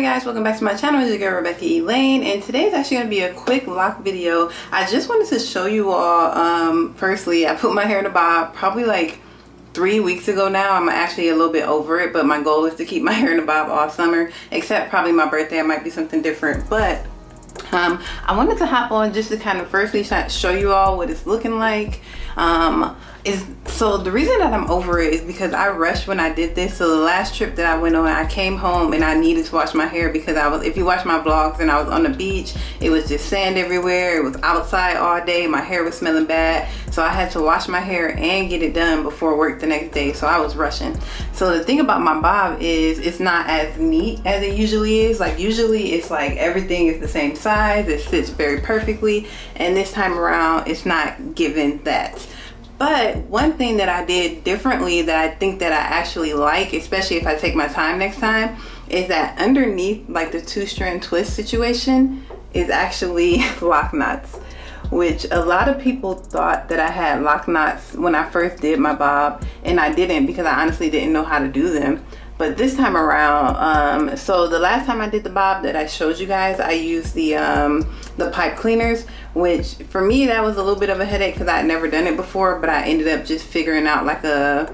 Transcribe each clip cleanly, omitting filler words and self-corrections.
guys, welcome back to my channel. It's your girl Rebekah Elaine, and today is actually going to be a quick lock video. I just wanted to show you all, firstly, I put my hair in a bob probably like 3 weeks ago now. I'm actually a little bit over it, but my goal is to keep my hair in a bob all summer, except probably my birthday. I might be something different, but I wanted to hop on just to kind of firstly show you all what it's looking like. So the reason that I'm over it is because I rushed when I did this. So the last trip that I went on, I came home and I needed to wash my hair because if you watch my vlogs, and I was on the beach, it was just sand everywhere. It was outside all day. My hair was smelling bad. So I had to wash my hair and get it done before work the next day. So I was rushing. So the thing about my bob is it's not as neat as it usually is. Like usually it's like everything is the same size. It sits very perfectly. And this time around, it's not given that. But one thing that I did differently that I think that I actually like, especially if I take my time next time, is that underneath like the 2-strand twist situation is actually lock knots, which a lot of people thought that I had lock knots when I first did my bob, and I didn't because I honestly didn't know how to do them. But this time around, so the last time I did the bob that I showed you guys, I used the pipe cleaners, which for me that was a little bit of a headache because I had never done it before, but I ended up just figuring out like a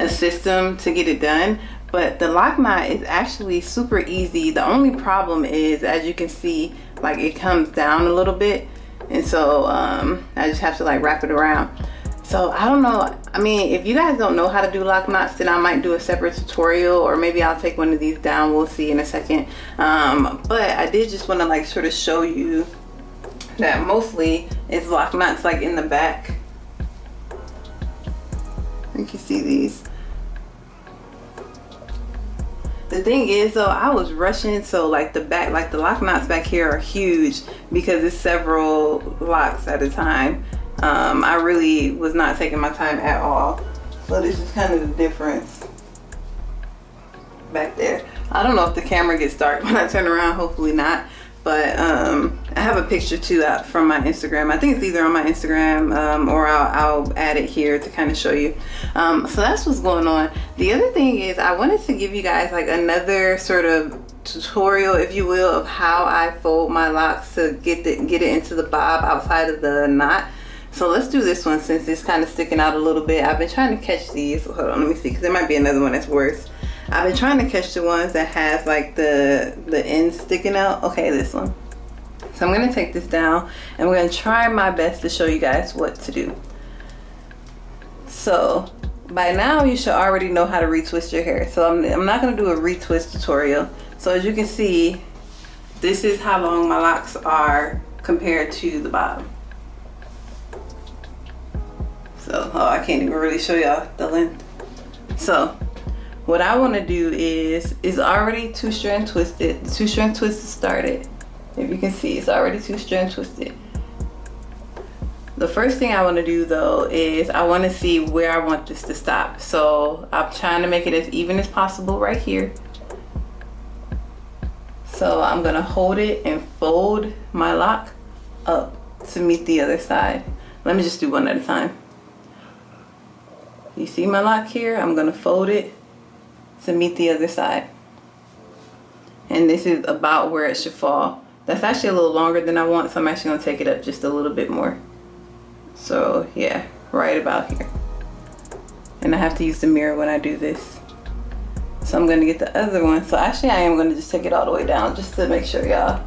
system to get it done. But the lock knot is actually super easy. The only problem is, as you can see, like it comes down a little bit, and so I just have to like wrap it around. So I don't know, I mean, if you guys don't know how to do lock knots, then I might do a separate tutorial, or maybe I'll take one of these down. We'll see in a second. But I did just want to like sort of show you that mostly it's lock knots like in the back. You can see these. The thing is though, I was rushing, so like the back, like the lock knots back here are huge because it's several locks at a time. I really was not taking my time at all. So this is kind of the difference back there. I don't know if the camera gets dark when I turn around, hopefully not. But I have a picture too from my Instagram. I think it's either on my Instagram or I'll add it here to kind of show you. So that's what's going on. The other thing is I wanted to give you guys like another sort of tutorial, if you will, of how I fold my locks to get it into the bob outside of the knot. So let's do this one since it's kind of sticking out a little bit. I've been trying to catch these. Hold on, let me see, because there might be another one that's worse. I've been trying to catch the ones that has like the ends sticking out. Okay, this one. So I'm going to take this down and we're going to try my best to show you guys what to do. So by now you should already know how to retwist your hair. So I'm not going to do a retwist tutorial. So as you can see, this is how long my locks are compared to the bob. So, oh, I can't even really show y'all the length. So, what I want to do is already 2-strand twisted. The 2-strand twist is started. If you can see, it's already 2-strand twisted. The first thing I want to do though is I want to see where I want this to stop. So, I'm trying to make it as even as possible right here. So, I'm going to hold it and fold my lock up to meet the other side. Let me just do one at a time. You see my lock here? I'm going to fold it to meet the other side. And this is about where it should fall. That's actually a little longer than I want, so I'm actually going to take it up just a little bit more. So yeah, right about here. And I have to use the mirror when I do this. So I'm going to get the other one. So actually I am going to just take it all the way down just to make sure y'all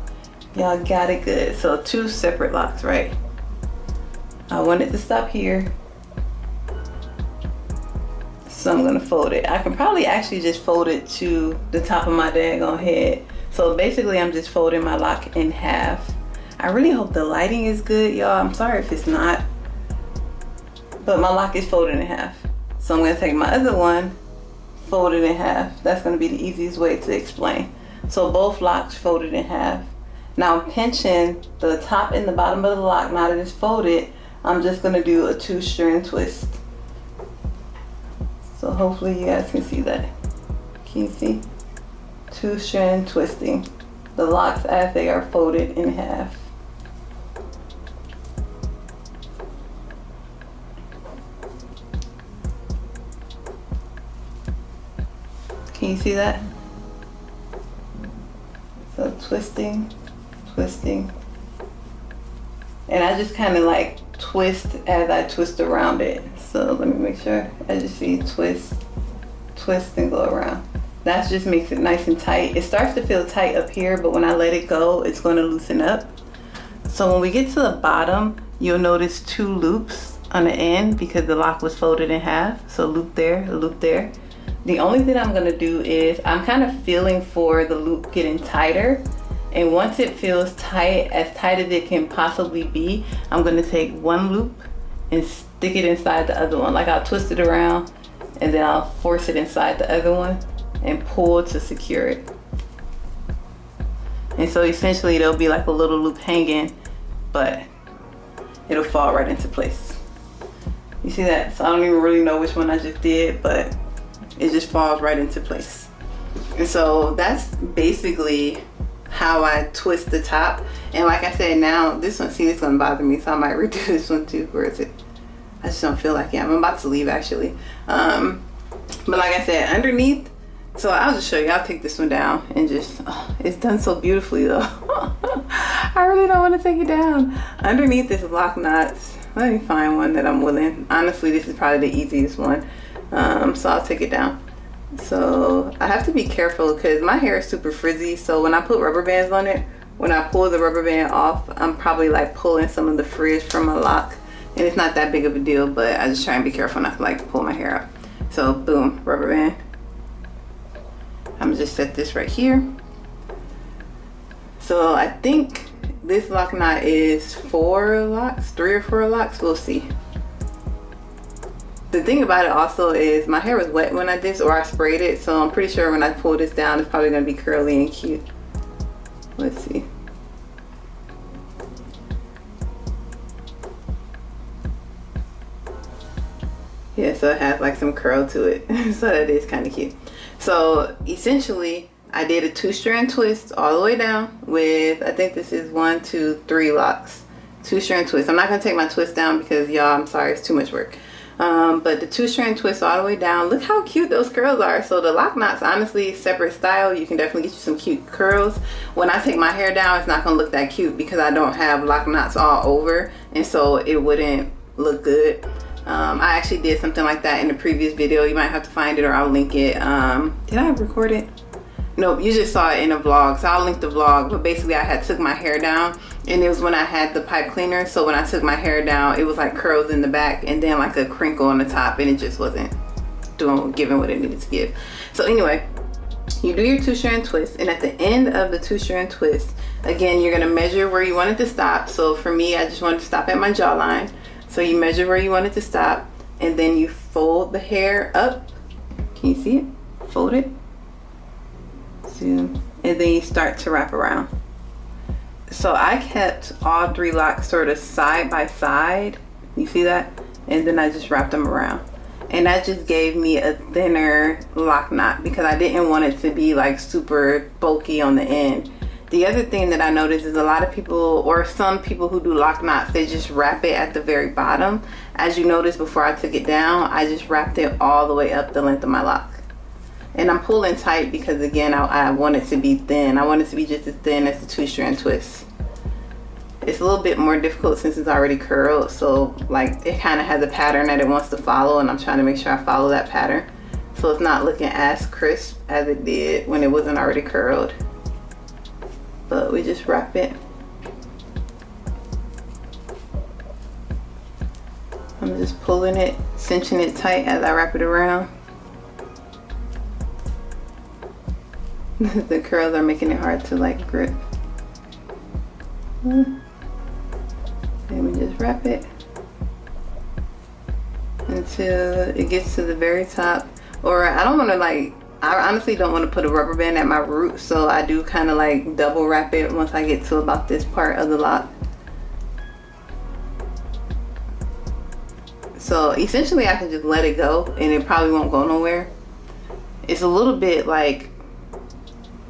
got it good. So 2 separate locks, right? I want it to stop here. So I'm gonna fold it. I can probably actually just fold it to the top of my daggone head. So basically I'm just folding my lock in half. I really hope the lighting is good, y'all. I'm sorry if it's not. But my lock is folded in half. So I'm gonna take my other one, fold it in half. That's gonna be the easiest way to explain. So both locks folded in half. Now I'm pinching the top and the bottom of the lock. Now that it's folded, I'm just gonna do a 2-strand twist. So hopefully you guys can see that. Can you see? 2-strand twisting the locks as they are folded in half. Can you see that? So twisting, twisting. And I just kind of like twist as I twist around it. So let me make sure. As you see, twist, twist, and go around. That just makes it nice and tight. It starts to feel tight up here, but when I let it go, it's going to loosen up. So when we get to the bottom, you'll notice 2 loops on the end because the lock was folded in half. So loop there, loop there. The only thing I'm gonna do is I'm kind of feeling for the loop getting tighter. And once it feels tight, as tight as it can possibly be, I'm gonna take 1 loop and stick it inside the other one. Like I'll twist it around and then I'll force it inside the other one and pull to secure it. And so essentially there'll be like a little loop hanging, but it'll fall right into place. You see that? So I don't even really know which one I just did, but it just falls right into place. And so that's basically how I twist the top. And like I said, now this one, see, this one bother me, so I might redo this one too. Where is it? I just don't feel like it. I'm about to leave actually. But like I said, underneath, so I'll just show you. I'll take this one down and just, it's done so beautifully though. I really don't want to take it down. Underneath this lock knots, let me find one that I'm willing. Honestly, this is probably the easiest one. So I'll take it down. So I have to be careful because my hair is super frizzy. So when I put rubber bands on it, when I pull the rubber band off, I'm probably like pulling some of the frizz from my lock. And it's not that big of a deal, but I just try and be careful not to like pull my hair up. So boom, rubber band. I'm gonna just set this right here. So I think this lock knot is 4 locks, 3 or 4 locks, we'll see. The thing about it also is my hair was wet when I did this, or I sprayed it, so I'm pretty sure when I pull this down it's probably gonna be curly and cute. Let's see. Yeah, so it has like some curl to it. So that is kind of cute. So essentially I did a 2-strand twist all the way down with, I think this is 1, 2, 3 locks. 2-strand twist. I'm not gonna take my twist down because y'all, I'm sorry, it's too much work. But the 2-strand twist all the way down. Look how cute those curls are. So the lock knots, honestly, separate style. You can definitely get you some cute curls. When I take my hair down, it's not gonna look that cute because I don't have lock knots all over, and so it wouldn't look good. I actually did something like that in the previous video. You might have to find it or I'll link it. Did I record it? No, you just saw it in a vlog, so I'll link the vlog. But basically I had took my hair down, and it was when I had the pipe cleaner. So when I took my hair down, it was like curls in the back and then like a crinkle on the top, and it just wasn't giving what it needed to give. So anyway, you do your 2-strand twist, and at the end of the 2-strand twist, again, you're gonna measure where you want it to stop. So for me, I just wanted to stop at my jawline. So you measure where you want it to stop, and then you fold the hair up. Can you see it? Fold it. Zoom. And then you start to wrap around. So I kept all 3 locks sort of side by side. You see that? And then I just wrapped them around. And that just gave me a thinner lock knot because I didn't want it to be like super bulky on the end. The other thing that I noticed is a lot of people, or some people who do lock knots, they just wrap it at the very bottom. As you noticed before I took it down, I just wrapped it all the way up the length of my lock. And I'm pulling tight because again, I want it to be thin. I want it to be just as thin as the 2-strand twist. It's a little bit more difficult since it's already curled, so like it kind of has a pattern that it wants to follow, and I'm trying to make sure I follow that pattern. So it's not looking as crisp as it did when it wasn't already curled. But we just wrap it. I'm just pulling it, cinching it tight as I wrap it around. The curls are making it hard to like grip. And we just wrap it until it gets to the very top. Or I don't want to like, I honestly don't want to put a rubber band at my root, so I do kind of like double wrap it once I get to about this part of the lock. So essentially I can just let it go and it probably won't go nowhere. It's a little bit like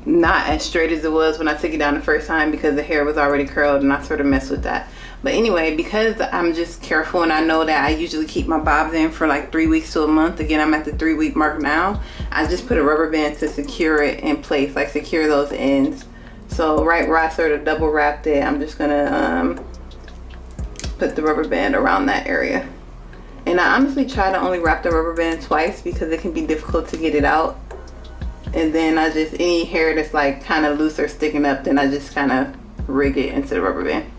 not as straight as it was when I took it down the first time because the hair was already curled and I sort of messed with that. But anyway, because I'm just careful and I know that I usually keep my bobs in for like 3 weeks to a month. Again, I'm at the 3-week mark now. I just put a rubber band to secure it in place, like secure those ends. So right where I sort of double wrapped it, I'm just gonna put the rubber band around that area. And I honestly try to only wrap the rubber band twice because it can be difficult to get it out. And then I just, any hair that's like kind of loose or sticking up, then I just kind of rig it into the rubber band.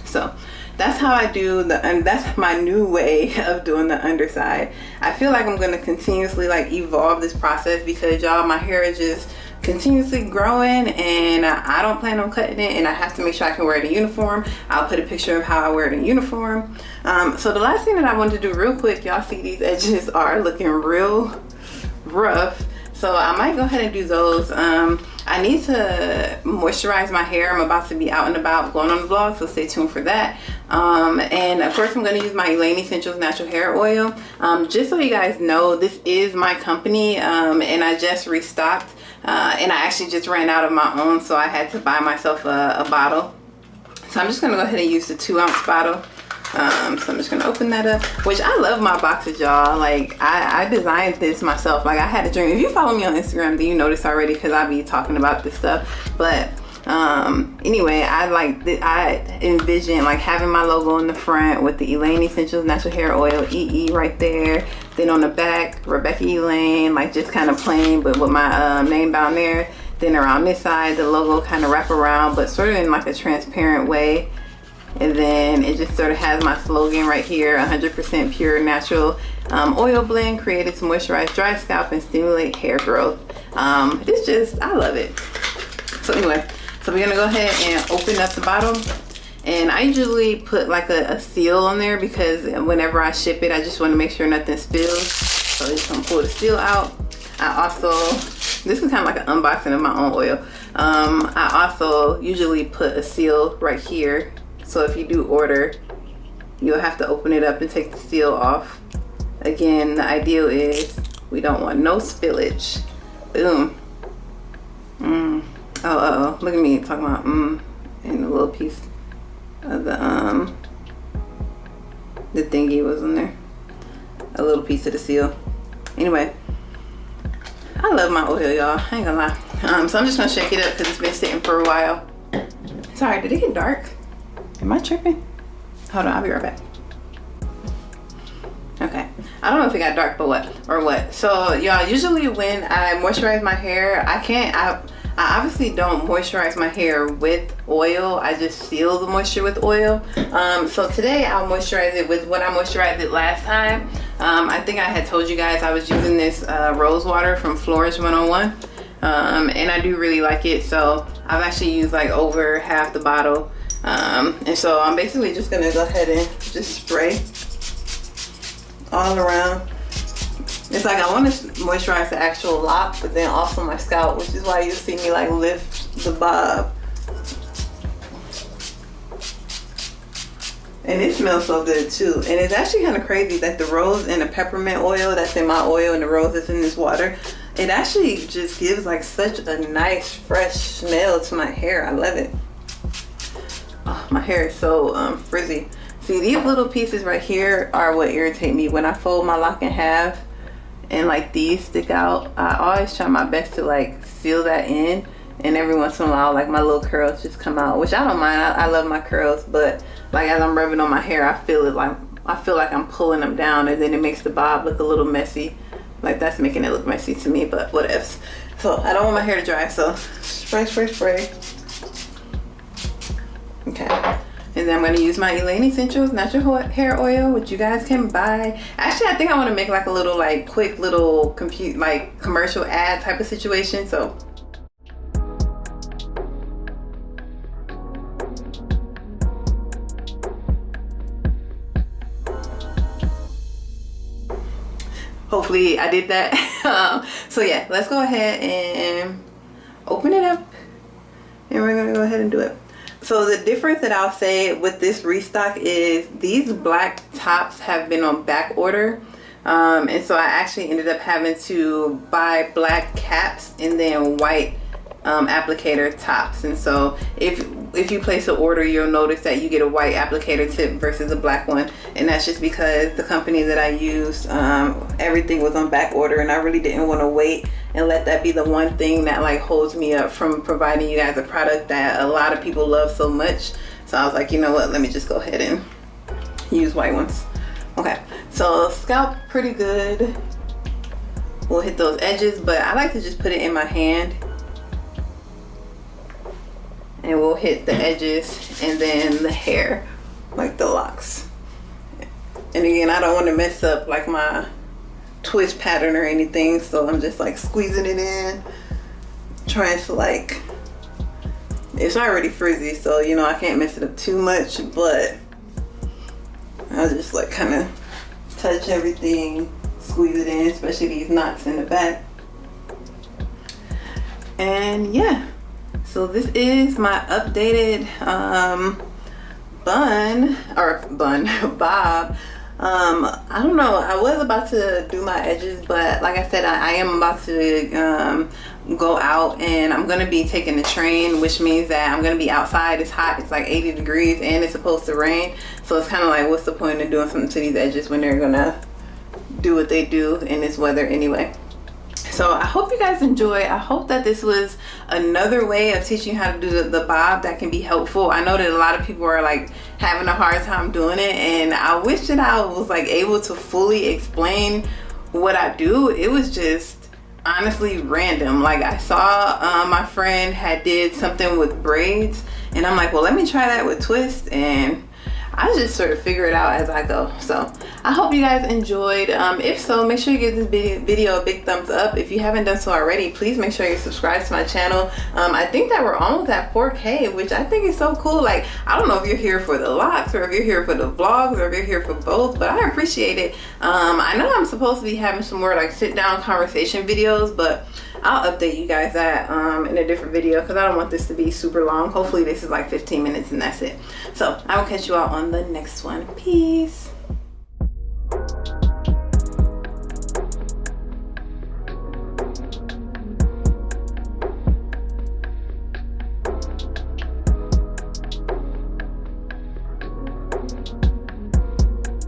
So that's how I do and that's my new way of doing the underside. I feel like I'm going to continuously like evolve this process because y'all, my hair is just continuously growing and I don't plan on cutting it, and I have to make sure I can wear it in uniform. I'll put a picture of how I wear it in uniform. So the last thing that I wanted to do real quick, y'all see these edges are looking real rough. So I might go ahead and do those. I need to moisturize my hair. I'm about to be out and about going on the vlog, so stay tuned for that. And of course I'm going to use my Elaine Essentials Natural Hair Oil. Just so you guys know, this is my company, and I just restocked. And I actually just ran out of my own, so I had to buy myself a bottle. So I'm just going to go ahead and use the 2-ounce bottle. So I'm just gonna open that up, which I love my boxes, y'all. Like I designed this myself. Like I had a dream. If you follow me on Instagram, then you know this already because I be talking about this stuff. But anyway, I envision like having my logo in the front with the Elaine Essentials Natural Hair Oil, EE right there. Then on the back, Rebekah Elaine, like just kind of plain, but with my name down there. Then around this side, the logo kind of wrap around, but sort of in like a transparent way. And then it just sort of has my slogan right here: 100% pure natural oil blend created to moisturize dry scalp and stimulate hair growth. It's just, I love it. So anyway, so we're gonna go ahead and open up the bottle. And I usually put like a seal on there because whenever I ship it, I just want to make sure nothing spills. So I'm just gonna pull the seal out. I also, this is kind of like an unboxing of my own oil. I also usually put a seal right here. So if you do order, you'll have to open it up and take the seal off. Again, the ideal is we don't want no spillage. Boom. Oh, look at me talking about and a little piece of the thingy was in there. A little piece of the seal. Anyway, I love my oil, y'all. I ain't gonna lie. So I'm just gonna shake it up because it's been sitting for a while. Sorry, did it get dark? Am I tripping? Hold on, I'll be right back. Okay, I don't know if it got dark, but what. So y'all, usually when I moisturize my hair, I obviously don't moisturize my hair with oil. I just seal the moisture with oil. So today I'll moisturize it with what I moisturized it last time. I think I had told you guys I was using this rose water from Flourish 101. And I do really like it. So I've actually used like over half the bottle. And so I'm basically just gonna go ahead and just spray all around. It's like I want to moisturize the actual lock, but then also my scalp, which is why you see me like lift the bob. And it smells so good too. And it's actually kind of crazy that the rose and the peppermint oil that's in my oil and the rose that's in this water, it actually just gives like such a nice fresh smell to my hair. I love it. Oh, my hair is so frizzy. See, these little pieces right here are what irritate me. When I fold my lock in half and like these stick out, I always try my best to like seal that in, and every once in a while like my little curls just come out, which I don't mind. I love my curls, but like as I'm rubbing on my hair, I feel like I'm pulling them down, and then it makes the bob look a little messy. Like that's making it look messy to me, but whatevs. So I don't want my hair to dry, so spray. Okay, and then I'm going to use my Elaine Essentials Natural Hair Oil, which you guys can buy. Actually, I think I want to make like a little like quick little commercial ad type of situation. So hopefully I did that. So yeah, let's go ahead and open it up, and we're going to go ahead and do it. So the difference that I'll say with this restock is these black tops have been on back order. And so I actually ended up having to buy black caps and then white applicator tops. And so if you place an order, you'll notice that you get a white applicator tip versus a black one, and that's just because the company that I used, everything was on back order, and I really didn't want to wait and let that be the one thing that like holds me up from providing you guys a product that a lot of people love so much. So I was like, you know what, let me just go ahead and use white ones. Okay, so scalp pretty good. We'll hit those edges, but I like to just put it in my hand, and we'll hit the edges and then the hair, like the locks. And again, I don't want to mess up like my twist pattern or anything, so I'm just like squeezing it in, trying to like, it's already frizzy, so you know I can't mess it up too much, but I'll just like kind of touch everything, squeeze it in, especially these knots in the back. And yeah, so this is my updated bob. I don't know, I was about to do my edges, but like I said, I am about to go out, and I'm gonna be taking the train, which means that I'm gonna be outside. It's hot, it's like 80 degrees, and it's supposed to rain, so it's kind of like, what's the point of doing something to these edges when they're gonna do what they do in this weather anyway. So I hope you guys enjoy. I hope that this was another way of teaching you how to do the bob that can be helpful. I know that a lot of people are like having a hard time doing it, and I wish that I was like able to fully explain what I do. It was just honestly random. Like I saw my friend had did something with braids, and I'm like, well, let me try that with twists, and I just sort of figure it out as I go. So I hope you guys enjoyed. If so, make sure you give this video a big thumbs up. If you haven't done so already, please make sure you subscribe to my channel. I think that we're almost at 4K, which I think is so cool. Like, I don't know if you're here for the locks or if you're here for the vlogs or if you're here for both, but I appreciate it. I know I'm supposed to be having some more like sit down conversation videos, but I'll update you guys that in a different video, because I don't want this to be super long. Hopefully this is like 15 minutes and that's it. So I will catch you all on the next one. Peace.